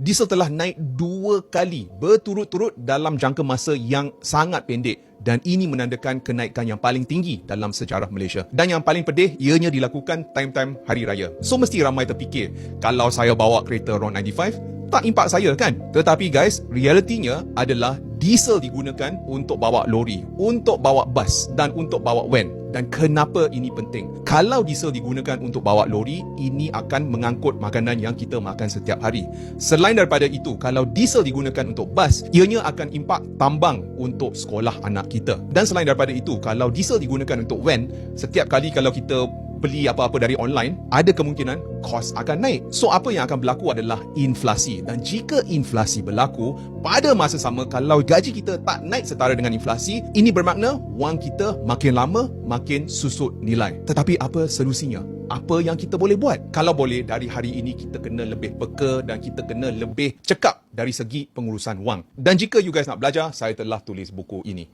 diesel telah naik 2 kali berturut-turut dalam jangka masa yang sangat pendek. Dan ini menandakan kenaikan yang paling tinggi dalam sejarah Malaysia. Dan yang paling pedih, ianya dilakukan time-time hari raya. So mesti ramai terfikir, kalau saya bawa kereta RON 95, tak impak saya kan? Tetapi guys, realitinya adalah diesel digunakan untuk bawa lori, untuk bawa bas dan untuk bawa van. Dan kenapa ini penting? Kalau diesel digunakan untuk bawa lori, ini akan mengangkut makanan yang kita makan setiap hari. Selain daripada itu, kalau diesel digunakan untuk bas, ianya akan impak tambang untuk sekolah anak kita. Dan selain daripada itu, kalau diesel digunakan untuk van, setiap kali kalau kita beli apa-apa dari online, ada kemungkinan kos akan naik. So, apa yang akan berlaku adalah inflasi. Dan jika inflasi berlaku, pada masa sama, kalau gaji kita tak naik setara dengan inflasi, ini bermakna wang kita makin lama, makin susut nilai. Tetapi apa solusinya? Apa yang kita boleh buat? Kalau boleh, dari hari ini kita kena lebih peka dan kita kena lebih cekap dari segi pengurusan wang. Dan jika you guys nak belajar, saya telah tulis buku ini.